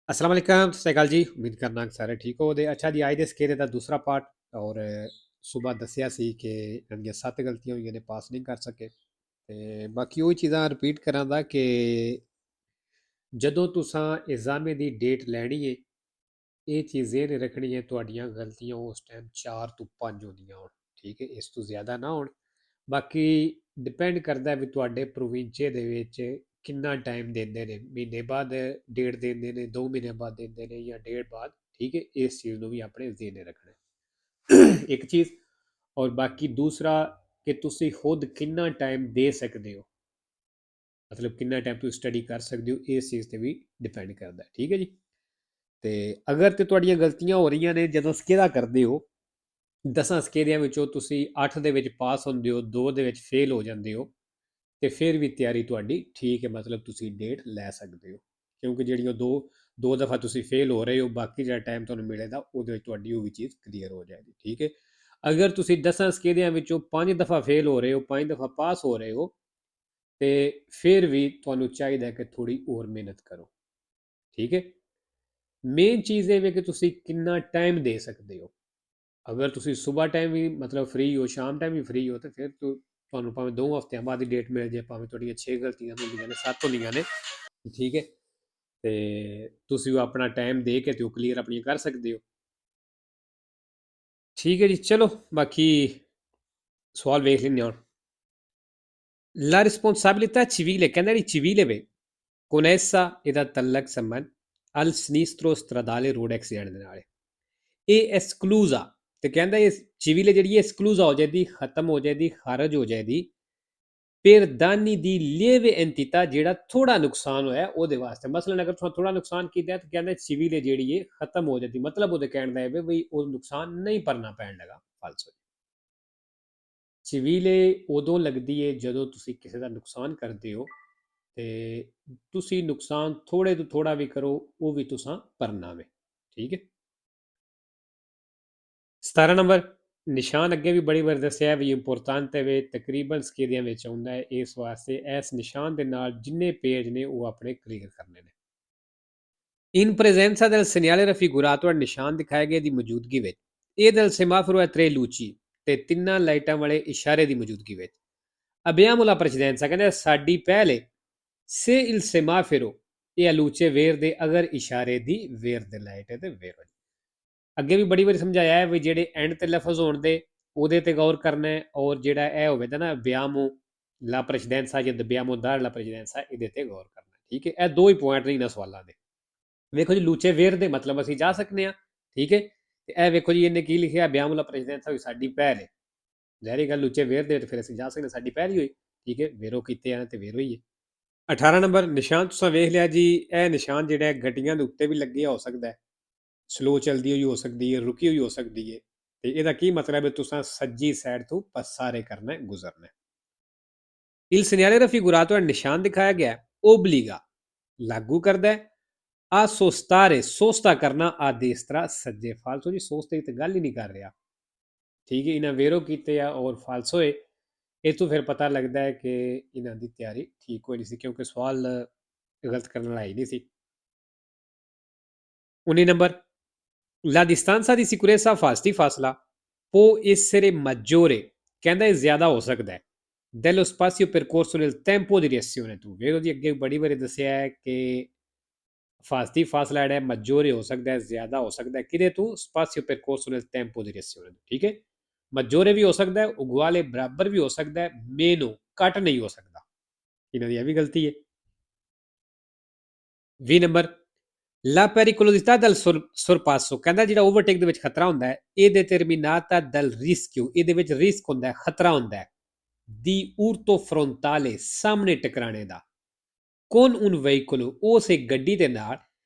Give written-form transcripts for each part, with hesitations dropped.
अस्सलाम वालेकुम, सत श्री अकाल जी। उम्मीद करना कि ਸਾਰੇ ਠੀਕ ਹੋਵੋਗੇ। ਅੱਛਾ ਜੀ, ਅੱਜ ਦੇ ਸਕੇਰੇ ਦਾ ਦੂਸਰਾ ਪਾਰਟ। ਔਰ ਸਵੇਰ ਦੱਸਿਆ ਸੀ ਕਿ ਇਹਨਾਂ 7 ਗਲਤੀਆਂ ਹੋਈਆਂ ਨੇ, ਪਾਸ ਨਹੀਂ ਕਰ ਸਕੇ। ਤੇ ਬਾਕੀ ਉਹ ਚੀਜ਼ਾਂ ਰਿਪੀਟ ਕਰਾਂ ਦਾ ਕਿ ਜਦੋਂ ਤੁਸੀਂ ਐਗਜ਼ਾਮ ਦੀ ਡੇਟ ਲੈਣੀ ਹੈ, ਇਹ ਚੀਜ਼ ਇਹ ਰੱਖਣੀ ਹੈ ਤੁਹਾਡੀਆਂ ਗਲਤੀਆਂ ਉਸ ਟਾਈਮ 4 ਤੋਂ 5 ਹੁੰਦੀਆਂ ਹੋਣ। ਠੀਕ ਹੈ, ਇਸ ਤੋਂ ਜ਼ਿਆਦਾ ਨਾ ਹੋਣ। ਬਾਕੀ ਡਿਪੈਂਡ ਕਰਦਾ ਵੀ ਤੁਹਾਡੇ ਪ੍ਰੋਵਿੰਚੇ ਦੇ ਵਿੱਚ ਕਿੰਨਾ ਟਾਈਮ ਦਿੰਦੇ ਨੇ, ਮਹੀਨੇ ਬਾਅਦ ਡੇਟ ਦਿੰਦੇ ਨੇ, 2 ਮਹੀਨੇ ਬਾਅਦ ਦਿੰਦੇ ਨੇ, ਜਾਂ ਡੇਟ ਬਾਅਦ। ਠੀਕ ਹੈ, ਇਸ ਚੀਜ਼ ਨੂੰ ਵੀ ਆਪਣੇ ਜ਼ਿਹਨੇ ਰੱਖਣਾ ਹੈ। ਇੱਕ ਚੀਜ਼। ਔਰ ਬਾਕੀ ਦੂਸਰਾ ਕਿ ਤੁਸੀਂ ਖੁਦ ਕਿੰਨਾ ਟਾਈਮ ਦੇ ਸਕਦੇ ਹੋ, ਮਤਲਬ ਕਿੰਨਾ ਟਾਈਮ ਤੁਸੀਂ ਸਟੱਡੀ ਕਰ ਸਕਦੇ ਹੋ, ਇਸ ਚੀਜ਼ ਤੇ ਵੀ ਡਿਪੈਂਡ ਕਰਦਾ ਹੈ। ਠੀਕ ਹੈ ਜੀ। ਤੇ ਅਗਰ ਤੇ ਤੁਹਾਡੀਆਂ ਗਲਤੀਆਂ ਹੋ ਰਹੀਆਂ ਨੇ ਜਦੋਂ ਸਕੇਦਾ ਕਰਦੇ ਹੋ, 10 ਸਕੇਰਿਆਂ ਵਿੱਚੋਂ ਤੁਸੀਂ 8 ਦੇ ਵਿੱਚ ਪਾਸ ਹੁੰਦੇ ਹੋ, 2 ਦੇ ਵਿੱਚ ਫੇਲ ਹੋ ਜਾਂਦੇ ਹੋ, ਤੇ ਫਿਰ ਵੀ ਤਿਆਰੀ ਤੁਹਾਡੀ ਠੀਕ ਹੈ, ਮਤਲਬ ਤੁਸੀਂ ਡੇਟ ਲੈ ਸਕਦੇ ਹੋ। ਕਿਉਂਕਿ ਜਿਹੜੀਆਂ ਦੋ ਦਫਾ ਤੁਸੀਂ ਫੇਲ ਹੋ ਰਹੇ ਹੋ, ਬਾਕੀ ਜਿਹੜਾ ਟਾਈਮ ਤੁਹਾਨੂੰ ਮਿਲੇਗਾ ਉਹਦੇ ਵਿੱਚ ਤੁਹਾਡੀ ਉਹ ਵੀ ਚੀਜ਼ ਕਲੀਅਰ ਹੋ ਜਾਏਗੀ। ਠੀਕ ਹੈ। ਅਗਰ ਤੁਸੀਂ 10 ਸਕੇਰਿਆਂ ਵਿੱਚੋਂ 5 ਦਫਾ ਫੇਲ ਹੋ ਰਹੇ ਹੋ, 5 ਦਫਾ ਪਾਸ ਹੋ ਰਹੇ ਹੋ, ਤੇ ਫਿਰ ਵੀ ਤੁਹਾਨੂੰ ਚਾਹੀਦਾ ਕਿ ਥੋੜੀ ਹੋਰ ਮਿਹਨਤ ਕਰੋ। ਠੀਕ ਹੈ। ਮੇਨ ਚੀਜ਼ ਇਹ ਵੇ ਕਿ ਤੁਸੀਂ ਕਿੰਨਾ ਟਾਈਮ ਦੇ ਸਕਦੇ ਹੋ। ਅਗਰ ਤੁਸੀਂ ਸਵੇਰ ਟਾਈਮ ਵੀ ਮਤਲਬ ਫ੍ਰੀ ਹੋ, ਸ਼ਾਮ ਟਾਈਮ ਵੀ ਫ੍ਰੀ ਹੋ, ਤੇ ਫਿਰ ਤੁਹਾਨੂੰ ਭਾਵੇਂ 2 ਹਫ਼ਤਿਆਂ ਬਾਅਦ ਦੀ ਡੇਟ ਮਿਲ ਜਾਏ, ਭਾਵੇਂ ਤੁਹਾਡੀਆਂ 6 ਗਲਤੀਆਂ ਹੁੰਦੀਆਂ ਨੇ, 7 ਹੁੰਦੀਆਂ ਨੇ। ਠੀਕ ਹੈ। ਤੇ ਤੁਸੀਂ ਉਹ ਆਪਣਾ ਟਾਈਮ ਦੇ ਕੇ ਤੇ ਉਹ ਕਲੀਅਰ ਆਪਣੀਆਂ ਕਰ ਸਕਦੇ ਹੋ। ਠੀਕ ਹੈ ਜੀ, ਚਲੋ ਬਾਕੀ ਸਵਾਲ ਵੇਖ ਲੈਂਦੇ ਹਾਂ ਹੁਣ। La responsabilità civile, ਕਹਿੰਦਾ ਜੀ civile ਵੇ connessa ed all'attallak al sinistro stradale road accident ਦੇ ਨਾਲ ਇਹ ਐਕਸਕਲੂਜ਼ਾ। ਤੇ ਕਹਿੰਦਾ ਇਹ ਸਿਵਲ ਜਿਹੜੀ ਐਕਸਕਲੂਜ਼ਾ ਹੋ ਜਾਏਦੀ, ਖਤਮ ਹੋ ਜਾਏਦੀ, ਖਾਰਜ ਹੋ ਜਾਏਦੀ per danni di lieve entità, ਜਿਹੜਾ ਥੋੜਾ ਨੁਕਸਾਨ ਹੋਇਆ ਉਹਦੇ ਵਾਸਤੇ। ਮਸਲਨ ਅਗਰ ਤੁਹਾਨੂੰ ਥੋੜਾ ਨੁਕਸਾਨ ਕੀਤਾ ਤਾਂ ਕਹਿੰਦਾ ਸਿਵਲ ਜਿਹੜੀ ਹੈ ਖਤਮ ਹੋ ਜਾਂਦੀ, ਮਤਲਬ ਉਹਦੇ ਕਹਿਣ ਦਾ ਹੈ ਵੀ ਉਹ ਨੁਕਸਾਨ ਨਹੀਂ ਭਰਨਾ ਪੈਣ ਲੱਗਾ ਫਾਲਸੋ। ਸਿਵਲ ਉਦੋਂ ਲੱਗਦੀ ਹੈ ਜਦੋਂ ਤੁਸੀਂ ਕਿਸੇ ਦਾ ਨੁਕਸਾਨ ਕਰਦੇ ਹੋ, ਤੇ ਤੁਸੀਂ ਨੁਕਸਾਨ ਥੋੜੇ ਤੋਂ ਥੋੜਾ ਵੀ ਕਰੋ, ਉਹ ਵੀ ਤੁਸੀਂ ਭਰਨਾ ਵੇ। ਠੀਕ ਹੈ। 17 ਨੰਬਰ ਨਿਸ਼ਾਨ ਅੱਗੇ ਵੀ ਬੜੀ ਵਾਰ ਦੱਸਿਆ ਵੀ ਇੰਪੋਰਟੈਂਟ ਹੈ ਵੇ, ਤਕਰੀਬਨ ਸਕੇਰਿਆਂ ਵਿੱਚ ਆਉਂਦਾ ਹੈ। ਇਸ ਵਾਸਤੇ ਇਸ ਨਿਸ਼ਾਨ ਦੇ ਨਾਲ ਜਿੰਨੇ ਪੇਜ ਨੇ ਉਹ ਆਪਣੇ ਕਲੀਅਰ ਕਰਨੇ ਨੇ। In presenza del segnale raffigurato ਨਿਸ਼ਾਨ ਦਿਖਾਏ ਗਏ ਦੀ ਮੌਜੂਦਗੀ ਵਿੱਚ, ਇਹ del semaforo è tre luci, ਤੇ ਤਿੰਨਾਂ ਲਾਈਟਾਂ ਵਾਲੇ ਇਸ਼ਾਰੇ ਦੀ ਮੌਜੂਦਗੀ ਵਿੱਚ abbiamo la precedenza, ਕਹਿੰਦੇ ਸਾਡੀ ਪਹਿਲੇ se il semaforo ਇਹ luce verde, ਅਗਰ ਇਸ਼ਾਰੇ ਦੀ verde ਲਾਈਟ ਹੈ ਤੇ verde। ਅੱਗੇ ਵੀ ਬੜੀ ਵਾਰੀ ਸਮਝਾਇਆ ਹੈ ਵੀ ਜਿਹੜੇ ਐਂਡ ਤੇ ਲਫ਼ਜ਼ ਹੋਣ ਦੇ ਉਹਦੇ ਤੇ ਗੌਰ ਕਰਨਾ ਹੈ, ਔਰ ਜਿਹੜਾ ਇਹ ਹੋਵੇ ਤਾਂ ਨਾ ਬਿਆਮੋ ਲਾ ਪ੍ਰੈਸੀਡੈਂਸਾ ਜਾਂ ਬਿਆਮੋ ਦਾਰ ਲਾ ਪ੍ਰੈਸੀਡੈਂਸਾ, ਇਹਦੇ ਤੇ ਗੌਰ ਕਰਨਾ। ਠੀਕ ਹੈ, ਇਹ ਦੋ ਹੀ ਪੁਆਇੰਟ ਨੇ ਇਹਨਾਂ ਸਵਾਲਾਂ ਦੇ। ਵੇਖੋ ਜੀ, ਲੂਚੇ ਵੇਰ ਦੇ ਮਤਲਬ ਅਸੀਂ ਜਾ ਸਕਨੇ ਹਾਂ। ਠੀਕ ਹੈ। ਤੇ ਇਹ ਵੇਖੋ ਜੀ, ਇਹਨੇ ਕੀ ਲਿਖਿਆ, ਬਿਆਮੋ ਲਾ ਪ੍ਰੈਸੀਡੈਂਸਾ ਵੀ ਸਾਡੀ ਪਹਿਲ ਹੈ। ਜ਼ਾਹਿਰੀ ਗੱਲ ਲੂਚੇ ਵੇਰ ਦੇ ਤੇ ਫਿਰ ਅਸੀਂ ਜਾ ਸਕਦੇ, ਸਾਡੀ ਪਹਿਲ ਹੀ ਹੋਈ। ਠੀਕ ਹੈ, ਵੇਰੋ ਕੀਤੇ ਆ ਤੇ ਵੇਰੋ ਹੀ ਹੈ। 18 ਨੰਬਰ ਨਿਸ਼ਾਨ ਤੁਸੀਂ ਵੇਖ ਲਿਆ ਜੀ। ਇਹ ਨਿਸ਼ਾਨ ਜਿਹੜਾ ਗੱਡੀਆਂ ਦੇ ਉੱਤੇ ਵੀ ਲੱਗਿਆ ਹੋ ਸਕਦਾ ਹੈ, ਸਲੋ ਚਲਦੀ ਹੋਈ ਹੋ ਸਕਦੀ ਹੈ, ਰੁਕੀ ਹੋਈ ਹੋ ਸਕਦੀ ਹੈ। ਤੇ ਇਹਦਾ ਕੀ ਮਤਲਬ ਹੈ, ਤੁਸੀਂ ਸੱਜੀ ਸਾਈਡ ਤੋਂ ਪਸਾਰੇ ਕਰਨਾ, ਗੁਜ਼ਰਨਾ। Il segnale raffigurato ਨਿਸ਼ਾਨ ਦਿਖਾਇਆ ਗਿਆ ਓਬਲੀਗਾ ਲਾਗੂ ਕਰਦਾ ਹੈ, ਆ ਸੋਸਤਾਰੇ ਸੋਸਤਾ ਕਰਨਾ, ਆ ਦੇਸਤਰਾ ਸੱਜੇ। ਫਾਲਸੋ ਜੀ, ਸੋਸਤੇ ਤੇ ਗੱਲ ਹੀ ਨਹੀਂ ਕਰ ਰਿਹਾ। ਠੀਕ ਹੈ, ਇਹਨਾਂ ਵੇਰੋ ਕੀਤੇ ਆ ਔਰ ਫਾਲਸੋ ਹੈ। ਇਹ ਤੋਂ ਫਿਰ ਪਤਾ ਲੱਗਦਾ ਹੈ ਕਿ ਇਹਨਾਂ ਦੀ ਤਿਆਰੀ ਠੀਕ ਹੋਈ ਨਹੀਂ ਸੀ, ਕਿਉਂਕਿ ਸਵਾਲ ਗਲਤ ਕਰਨ ਵਾਲਾ ਹੀ ਨਹੀਂ ਸੀ। 19 number La distanza di sicurezza fasti fasla può essere maggiore, ਕਹਿੰਦਾ ਇਹ ਜ਼ਿਆਦਾ ਹੋ ਸਕਦਾ ਹੈ, dello spazio percorso nel tempo di reazione tu। ਵੇਖੋ ਜੀ, ਅੱਗੇ ਬੜੀ ਵਾਰੀ ਦੱਸਿਆ ਹੈ ਕਿ ਫਾਸਤੀ ਫਾਸਲਾ ਜਿਹੜਾ maggiore ਹੋ ਸਕਦਾ ਹੈ, ਜ਼ਿਆਦਾ ਹੋ ਸਕਦਾ ਹੈ, ਕਿਹਦੇ ਤੋਂ, spazio percorso nel tempo di reazione। ਠੀਕ ਹੈ, maggiore ਵੀ ਹੋ ਸਕਦਾ ਹੈ, uguale ਬਰਾਬਰ ਵੀ ਹੋ ਸਕਦਾ ਹੈ, meno ਘੱਟ ਨਹੀਂ ਹੋ ਸਕਦਾ। ਇਹਨਾਂ ਦੀ ਇਹ ਵੀ ਗਲਤੀ ਹੈ। 20 number La pericolosità del sorpasso, ਕਹਿੰਦਾ ਜਿਹੜਾ ਓਵਰਟੇਕ ਦੇ ਵਿੱਚ ਖਤਰਾ ਹੁੰਦਾ ਹੈ, ਇਹ determinata dal rischio, ਇਹਦੇ ਵਿੱਚ ਰਿਸਕ ਹੁੰਦਾ ਹੈ, ਖਤਰਾ ਹੁੰਦਾ ਹੈ, di urto frontale, ਸਾਹਮਣੇ ਟਕਰਾਣੇ ਦਾ, con un veicolo, ਉਸ ਇੱਕ ਗੱਡੀ ਦੇ ਨਾਲ,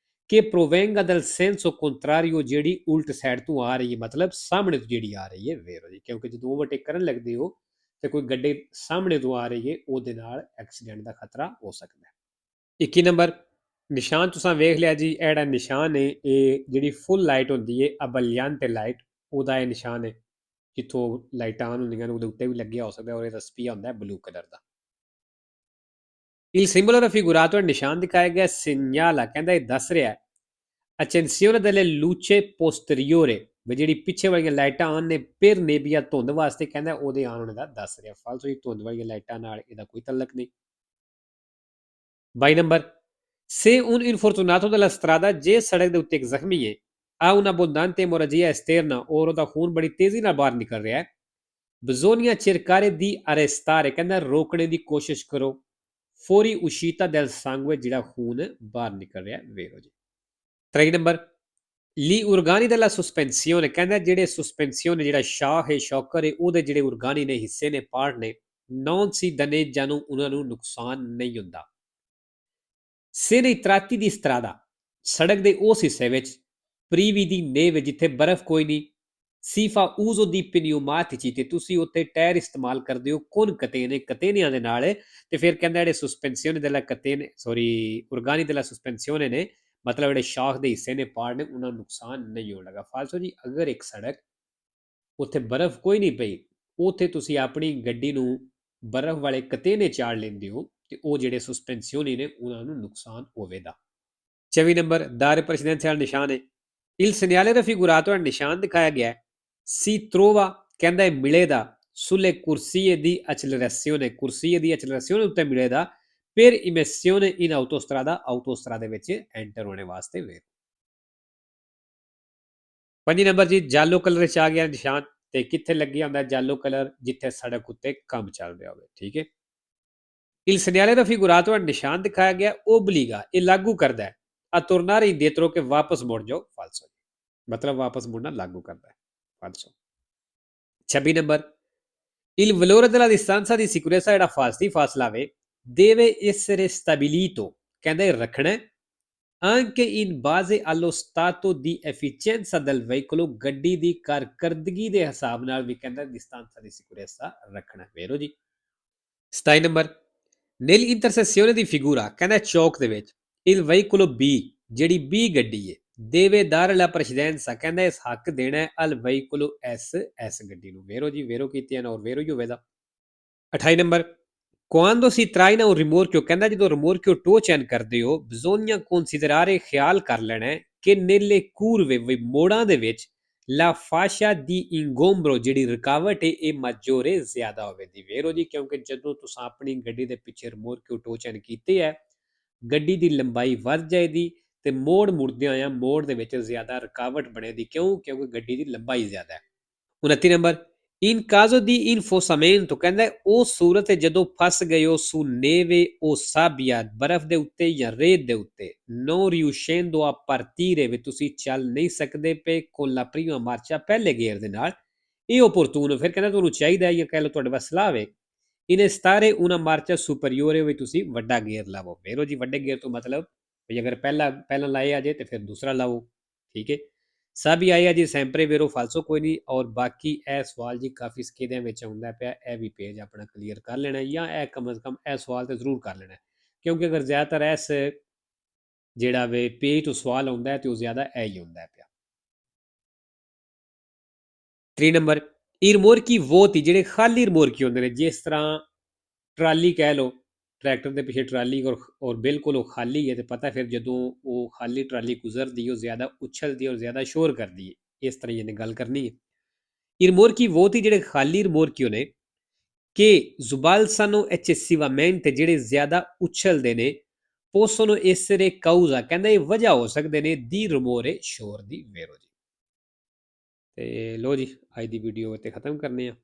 che provenga dal senso contrario, ਜਿਹੜੀ ਉਲਟ ਸਾਈਡ ਤੋਂ ਆ ਰਹੀ ਹੈ, ਮਤਲਬ ਸਾਹਮਣੇ ਤੋਂ ਜਿਹੜੀ ਆ ਰਹੀ ਹੈ ਵੇਰੋ ਜੀ। ਕਿਉਂਕਿ ਜਦੋਂ ਓਵਰਟੇਕ ਕਰਨ ਲੱਗਦੇ ਹੋ ਤੇ ਕੋਈ ਗੱਡੀ ਸਾਹਮਣੇ ਤੋਂ ਆ ਰਹੀ ਹੈ, ਉਹਦੇ ਨਾਲ ਐਕਸੀਡੈਂਟ ਦਾ ਖਤਰਾ ਹੋ ਸਕਦਾ ਹੈ। 21 ਨੰਬਰ ਨਿਸ਼ਾਨ ਤੁਸੀਂ ਵੇਖ ਲਿਆ ਜੀ। ਇਹ ਜਿਹੜਾ ਨਿਸ਼ਾਨ ਹੈ, ਇਹ ਜਿਹੜੀ ਫੁੱਲ ਲਾਈਟ ਹੁੰਦੀ ਹੈ, ਅਬਲਿਆਂਟ ਲਾਈਟ, ਉਹਦਾ ਇਹ ਨਿਸ਼ਾਨ ਹੈ। ਜਿੱਥੋਂ ਲਾਈਟਾਂ ਆਨ ਹੁੰਦੀਆਂ ਨੇ ਉਹਦੇ ਉੱਤੇ ਵੀ ਲੱਗਿਆ ਹੋ ਸਕਦਾ, ਔਰ ਇਹਦਾ ਸਪੀਆ ਹੁੰਦਾ ਬਲੂ ਕਲਰ ਦਾ। Il simbolo raffigurato, ਨਿਸ਼ਾਨ ਦਿਖਾਇਆ ਗਿਆ, segnala, ਕਹਿੰਦਾ ਇਹ ਦੱਸ ਰਿਹਾ Accensione delle luce posteriore ਵੀ ਜਿਹੜੀ ਪਿੱਛੇ ਵਾਲੀਆਂ ਲਾਈਟਾਂ ਆਨ ਨੇ ਫਿਰ ਨੇਬੀਆ ਧੁੰਦ ਵਾਸਤੇ ਕਹਿੰਦਾ ਉਹਦੇ ਆਨ ਹੋਣੇ ਦਾ ਦੱਸ ਰਿਹਾ ਫਾਲਤੂ ਦੀ ਧੁੰਦ ਵਾਲੀਆਂ ਲਾਈਟਾਂ ਨਾਲ ਇਹਦਾ ਕੋਈ ਤਲਕ ਨਹੀਂ 22 number Se un infortunato della strada ਜੇ ਸੜਕ ਦੇ ਉੱਤੇ ਇੱਕ ਜ਼ਖਮੀ ਹੈ ha un'abbondante emorragia esterna ਔਰ ਉਹਦਾ ਖੂਨ ਬੜੀ ਤੇਜ਼ੀ ਨਾਲ ਬਾਹਰ ਨਿਕਲ ਰਿਹਾ ਹੈ bisogna cercare di arrestare ਕਹਿੰਦਾ ਰੋਕਣੇ ਦੀ ਕੋਸ਼ਿਸ਼ ਕਰੋ ਫੌਰੀ uscita del sangue ਜਿਹੜਾ ਖੂਨ ਬਾਹਰ ਨਿਕਲ ਰਿਹਾ ਵੇਖੋ ਜੀ 23 number Gli organi della sospensione ਕਹਿੰਦਾ ਜਿਹੜੇ suspensione ਜਿਹੜਾ ਸ਼ਾਹ ਹੈ ਸ਼ੌਕਰ ਹੈ ਉਹਦੇ ਜਿਹੜੇ ਉਰਗਾਨੀ ਨੇ ਹਿੱਸੇ ਨੇ ਪਾਰਟ ਨੇ non si danneggiano ਉਹਨਾਂ ਨੂੰ ਨੁਕਸਾਨ ਨਹੀਂ ਹੁੰਦਾ Se nei tratti di strada ਸੜਕ ਦੇ ਉਸ ਹਿੱਸੇ ਵਿੱਚ privi di neve ਜਿੱਥੇ ਬਰਫ਼ ਕੋਈ ਨਹੀਂ si fa uso di pneumatici ਤੇ ਤੁਸੀਂ ਉੱਥੇ ਟਾਇਰ ਇਸਤੇਮਾਲ ਕਰਦੇ ਹੋ ਕੌਣ ਕਤੇਨਿਆਂ ਦੇ ਨਾਲ ਤੇ ਫਿਰ ਕਹਿੰਦਾ ਜਿਹੜੇ suspensione della catene sorry organi della sospensione ਨੇ ਮਤਲਬ ਜਿਹੜੇ ਸ਼ਾਖ ਦੇ ਹਿੱਸੇ ਨੇ ਪਾਰਟ ਨੇ ਉਹਨਾਂ ਨੂੰ ਨੁਕਸਾਨ ਨਹੀਂ ਹੋਣ ਲੱਗਾ ਫਾਲਸੋ ਜੀ ਅਗਰ ਇੱਕ ਸੜਕ ਉੱਥੇ ਬਰਫ਼ ਕੋਈ ਨਹੀਂ ਪਈ ਉੱਥੇ ਤੁਸੀਂ ਆਪਣੀ ਗੱਡੀ ਨੂੰ ਬਰਫ਼ ਵਾਲੇ ਕਤੇਨੇ ਚਾੜ ਲੈਂਦੇ ਹੋ ਤੇ ਉਹ ਜਿਹੜੇ ਸਸਪੈਂਸੀਓਨੀ ਨੇ ਉਹਨਾਂ ਨੂੰ ਨੁਕਸਾਨ ਹੋਵੇਗਾ 24 ਨੰਬਰ ਦਾਰੇ ਪ੍ਰੈਸੀਡੈਂਸ਼ੀਅਲ ਨਿਸ਼ਾਨ ਹੈ il segnale raffigurato è ਨਿਸ਼ਾਨ ਦਿਖਾਇਆ ਗਿਆ si trova ਕਹਿੰਦਾ ਹੈ ਮਿਲੇਗਾ sulle corsie di accelerazione ਉੱਤੇ ਮਿਲੇਗਾ per immersione in autostrada ਵਿੱਚ ਐਂਟਰ ਹੋਣੇ ਵਾਸਤੇ ਵੇ 5 ਨੰਬਰ ਜੀ ਜਾਲੋ ਕਲਰ ਚ ਆ ਗਿਆ ਨਿਸ਼ਾਨ ਤੇ ਕਿੱਥੇ ਲੱਗਿਆ ਹੁੰਦਾ ਜਾਲੋ ਕਲਰ ਜਿੱਥੇ ਸੜਕ ਉੱਤੇ ਕੰਮ ਚੱਲ ਰਿਹਾ ਹੋਵੇ ਠੀਕ ਹੈ il segnale raffigurato è ਨਿਸ਼ਾਨ ਦਿਖਾਇਆ ਗਿਆ obliga ਇਹ ਲਾਗੂ ਕਰਦਾ ਹੈ a tornare indietro che ਵਾਪਸ ਮੁੜ ਜਾਓ ਫਾਲਸੋ ਮਤਲਬ ਵਾਪਸ ਮੁੜਨਾ ਲਾਗੂ ਕਰਦਾ ਹੈ ਫਾਲਸੋ 26 number il valore della distanza di sicurezza ਜਿਹੜਾ ਫਾਸਲਾ ਵੇ deve essere stabilito ਕਹਿੰਦੇ ਰੱਖਣਾ anche in base allo stato di efficienza del veicolo ਗੱਡੀ ਦੀ ਕਾਰਕਰਦਗੀ ਦੇ ਹਿਸਾਬ ਨਾਲ ਵੀ ਕਹਿੰਦਾ distanza di sicurezza ਰੱਖਣਾ ਵੇਰੋ ਜੀ 27 ਨੰਬਰ nell'intersezione di figura ਕਹਿੰਦਾ ਚੌਕ ਦੇ ਵਿੱਚ il veicolo B ਜਿਹੜੀ B ਗੱਡੀ ਹੈ deve dare la precedenza ਕਹਿੰਦਾ ਇਸ ਹੱਕ ਦੇਣਾ ਹੈ al veicolo S ਗੱਡੀ ਨੂੰ ਵੇਰੋ ਜੀ ਵੇਰੋ ਕੀਤੀ ਹੈ ਨਾ ਔਰ ਵੇਰੋ ਹੀ ਹੋਵੇਗਾ 28 number quando si traina un rimorchio ਕਹਿੰਦਾ ਜਦੋਂ rimorchio ਟੋ ਚੈਨ ਕਰਦੇ ਹੋ bisogna considerare ਖਿਆਲ ਕਰ ਲੈਣਾ ਹੈ ਕਿ nelle curve ਵੀ ਮੋੜਾਂ ਦੇ ਵਿੱਚ la fascia di ingombro ਜਿਹੜੀ ਰੁਕਾਵਟ ਹੈ ਇਹ maggiore ਜ਼ਿਆਦਾ ਹੋਵੇਗੀ ਵੇਰੋ ਜੀ ਕਿਉਂਕਿ ਜਦੋਂ ਤੁਸੀਂ ਆਪਣੀ ਗੱਡੀ ਦੇ ਪਿੱਛੇ rimorchio ਟੋ ਚੈਨ ਕੀਤੇ ਹੈ ਗੱਡੀ ਦੀ ਲੰਬਾਈ ਵੱਧ ਜਾਏਗੀ ਤੇ ਮੋੜ ਮੁੜਦਿਆਂ ਆ ਮੋੜ ਦੇ ਵਿੱਚ ਜ਼ਿਆਦਾ ਰੁਕਾਵਟ ਬਣੇਗੀ ਕਿਉਂਕਿ ਗੱਡੀ ਦੀ ਲੰਬਾਈ ਜ਼ਿਆਦਾ ਹੈ 29 number in caso di infosamento ਕਹਿੰਦਾ ਉਹ ਸੂਰਤ ਜਦੋਂ ਫਸ ਗਏ ਹੋ su neve o sabbia ਬਰਫ਼ ਦੇ ਉੱਤੇ ਜਾਂ ਰੇਤ ਦੇ ਉੱਤੇ non riuscendo a partire ਵੀ ਤੁਸੀਂ ਚੱਲ ਨਹੀਂ ਸਕਦੇ ਪਏ con la prima marcia ਪਹਿਲੇ ਗੇਅਰ ਦੇ ਨਾਲ ਇਹ opportuno ਫਿਰ ਕਹਿੰਦਾ ਤੁਹਾਨੂੰ ਚਾਹੀਦਾ ਜਾਂ ਕਹਿ ਲਓ ਤੁਹਾਡੇ ਵਾਸਤੇ ਸਲਾਹ ਵੇ in stare una marcia superiore ਵੀ ਤੁਸੀਂ ਵੱਡਾ ਗੇਅਰ ਲਾਵੋ ਵੇਰੋ ਜੀ ਵੱਡੇ ਗੇਅਰ ਤੋਂ ਮਤਲਬ ਵੀ ਅਗਰ ਪਹਿਲਾਂ ਲਾਏ ਆ ਜੇ ਤੇ ਫਿਰ ਦੂਸਰਾ ਲਾਓ ਠੀਕ ਹੈ ਸਭ ਹੀ ਆਇਆ ਜੀ ਸੈਂਪਰੇ ਵੇਰੋ ਫਾਲਸੋ ਕੋਈ ਨਹੀਂ ਔਰ ਬਾਕੀ ਇਹ ਸਵਾਲ ਜੀ ਕਾਫੀ ਸਕੇਦਿਆਂ ਵਿੱਚ ਆਉਂਦਾ ਪਿਆ ਇਹ ਵੀ ਪੇਜ ਆਪਣਾ ਕਲੀਅਰ ਕਰ ਲੈਣਾ ਜਾਂ ਇਹ ਕਮ ਸੇ ਕਮ ਇਹ ਸਵਾਲ ਤੇ ਜ਼ਰੂਰ ਕਰ ਲੈਣਾ ਕਿਉਂਕਿ ਅਗਰ ਜ਼ਿਆਦਾਤਰ ਇਸ ਜਿਹੜਾ ਵੇ ਪੇਜ ਤੋਂ ਸਵਾਲ ਆਉਂਦਾ ਤੇ ਉਹ ਜ਼ਿਆਦਾ ਇਹ ਹੀ ਹੁੰਦਾ ਪਿਆ 3 ਨੰਬਰ ਰਿਮੋਰਕੀ ਵੋਤੀ ਜਿਹੜੇ ਖਾਲੀ ਰਿਮੋਰਕੀ ਹੁੰਦੇ ਨੇ ਜਿਸ ਤਰ੍ਹਾਂ ਟਰਾਲੀ ਕਹਿ ਲਓ ਟਰੈਕਟਰ ਦੇ ਪਿੱਛੇ ਟਰਾਲੀ ਔਰ ਬਿਲਕੁਲ ਉਹ ਖਾਲੀ ਹੈ ਤੇ ਪਤਾ ਫਿਰ ਜਦੋਂ ਉਹ ਖਾਲੀ ਟਰਾਲੀ ਗੁਜ਼ਰਦੀ ਉਹ ਜ਼ਿਆਦਾ ਉਛਲਦੀ ਔਰ ਜ਼ਿਆਦਾ ਸ਼ੋਰ ਕਰਦੀ ਹੈ ਇਸ ਤਰ੍ਹਾਂ ਇਹਨੇ ਗੱਲ ਕਰਨੀ ਹੈ il rimorchi vuoti ਜਿਹੜੇ ਖਾਲੀ ਰਿਮੋਰਕੀ ਨੇ che sbalzano eccessivamente ਜਿਹੜੇ ਜ਼ਿਆਦਾ ਉਛਲਦੇ ਨੇ possono essere causa ਕਹਿੰਦਾ ਇਹ ਵਜ੍ਹਾ ਹੋ ਸਕਦੇ ਨੇ ਦੀ rumore ਸ਼ੋਰ ਦੀ ਵੇਰੋ ਜੀ ਤੇ ਲੋ ਜੀ ਅੱਜ ਦੀ ਵੀਡੀਓ ਇੱਥੇ ਖਤਮ ਕਰਨੇ ਆ